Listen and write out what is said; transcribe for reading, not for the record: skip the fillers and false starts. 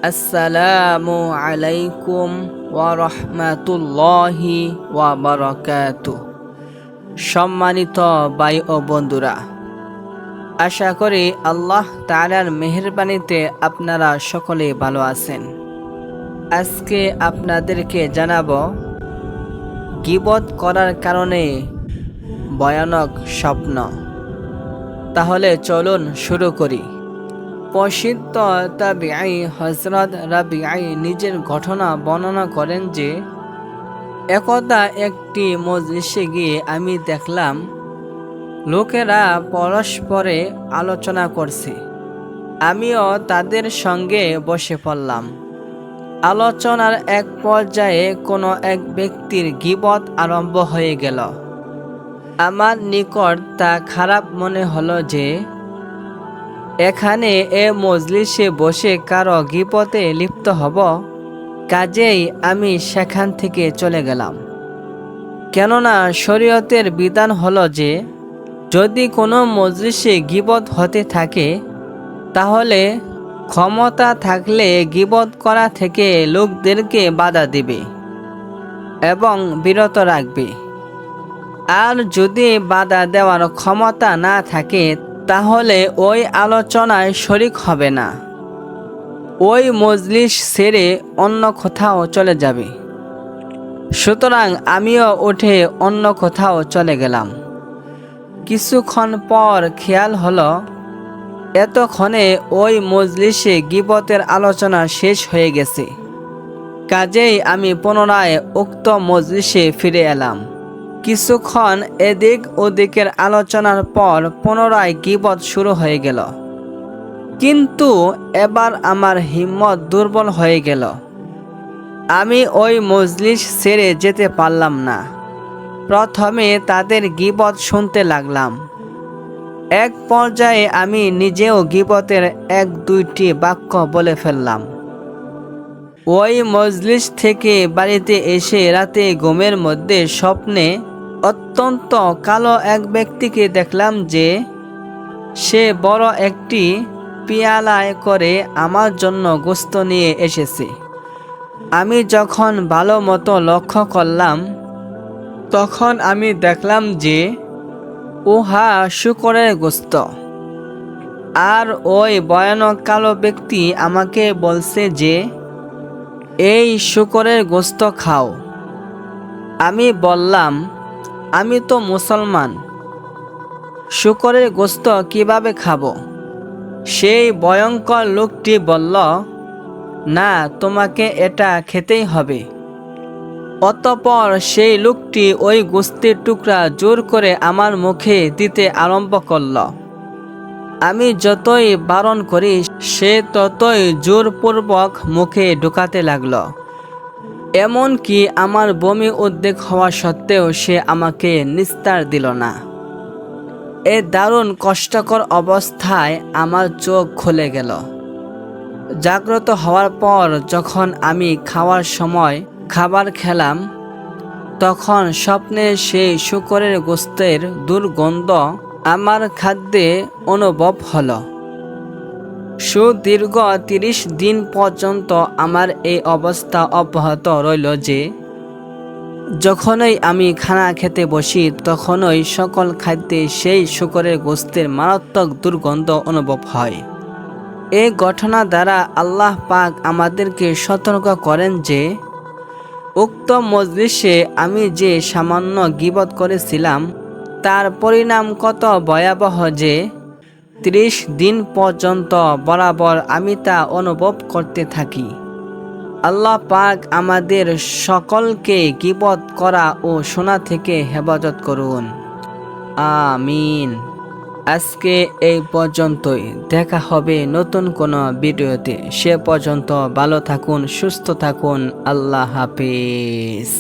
আসসালামু আলাইকুম ওয়া রাহমাতুল্লাহি ওয়া বারাকাতুহু। সম্মানিত ভাই ও বন্ধুরা, আশা করি আল্লাহ তাআলার মেহেরবানিতে আপনারা সকলে ভালো আছেন। আজকে আপনাদেরকে জানাবো গীবত করার কারণে ভয়ানক স্বপ্ন। তাহলে চলুন শুরু করি। প্রসিদ্ধ তাবিঈ হযরত রাবিঈ নিজের ঘটনা বর্ণনা করেন যে, একদা একটি মজলিসে গিয়ে আমি দেখলাম লোকেরা পরস্পরে আলোচনা করছে। আমিও তাদের সঙ্গে বসে পড়লাম। আলোচনার এক পর্যায়ে কোনো এক ব্যক্তির গীবত আরম্ভ হয়ে গেল। আমার নিকট তা খারাপ মনে হলো যে এখানে এ মজলিসে বসে কারো গীবতে লিপ্ত হব। কাজেই আমি সেখান থেকে চলে গেলাম। কেননা শরীয়তের বিধান হলো যে যদি কোনো মজলিসে গীবত হতে থাকে তাহলে ক্ষমতা থাকলে গীবত করা থেকে লোকদেরকে বাধা দিবে এবং বিরত রাখবে। আর যদি বাধা দেওয়ার ক্ষমতা না থাকে তাহলে ওই আলোচনায় শরিক হবে না, ওই মজলিস ছেড়ে অন্য কোথাও চলে যাবে। সুতরাং আমিও উঠে অন্য কোথাও চলে গেলাম। কিছুক্ষণ পর খেয়াল হলো এতক্ষণে ওই মজলিসে গীবতের আলোচনা শেষ হয়ে গেছে। কাজেই আমি পুনরায় উক্ত মজলিসে ফিরে এলাম। কিছুক্ষণ এদিক ওদিকের আলোচনার পর পুনরায় গীবত শুরু হয়ে গেল। কিন্তু এবার আমার হিম্মত দুর্বল হয়ে গেল। আমি ওই মজলিস ছেড়ে যেতে পারলাম না। প্রথমে তাদের গীবত শুনতে লাগলাম। এক পর্যায়ে আমি নিজেও গীবতের এক দুইটি বাক্য বলে ফেললাম। ওই মজলিস থেকে বাড়িতে এসে রাতে ঘুমের মধ্যে স্বপ্নে অত্যন্ত কালো এক ব্যক্তিকে দেখলাম যে সে বড় একটি পিয়ালায় করে আমার জন্য গোশত নিয়ে এসেছে। আমি যখন ভালো মতো লক্ষ্য করলাম তখন আমি দেখলাম যে উহা শূকরের গোশত। আর ওই ভয়ানক কালো ব্যক্তি আমাকে বলছে যে এই শূকরের গোশত খাও। আমি বললাম, আমি তো মুসলমান, শূকরের গোশত কিভাবে খাবো? সেই ভয়ঙ্কর লোকটি বলল, না, তোমাকে এটা খেতেই হবে। অতঃপর সেই লোকটি ওই গোশতের টুকরা জোর করে আমার মুখে দিতে আরম্ভ করল। আমি যতই বারণ করি সে ততই জোরপূর্বক মুখে ঢুকাতে লাগল। এমনকি আমার বমি উদ্বেগ হওয়া সত্ত্বেও সে আমাকে নিস্তার দিল না। এ দারুণ কষ্টকর অবস্থায় আমার চোখ খুলে গেল। জাগ্রত হওয়ার পর যখন আমি খাওয়ার সময় খাবার খেলাম তখন স্বপ্নে সেই শূকরের গোশতের দুর্গন্ধ আমার খাদ্যে অনুভব হলো। সুদীর্ঘ 30 দিন পর্যন্ত আমার এই অবস্থা অব্যাহত রইল যে যখনই আমি খানা খেতে বসি তখনই সকল খাদ্যে সেই শূকরের গোশতের মারাত্মক দুর্গন্ধ অনুভব হয়। এই ঘটনা দ্বারা আল্লাহ পাক আমাদেরকে সতর্ক করেন যে উক্ত মজলিসে আমি যে সামান্য গীবত করেছিলাম তার পরিণাম কত ভয়াবহ যে 30 দিন পর্যন্ত বরাবর আমি তা অনুভব করতে থাকি। আল্লাহ পাক আমাদের সকলকে গীবত করা ও শোনা থেকে হেফাজত করুন, আমিন। আজকে এই পর্যন্তই। দেখা হবে নতুন কোনো ভিডিওতে। সে পর্যন্ত ভালো থাকুন, সুস্থ থাকুন। আল্লাহ হাফেজ।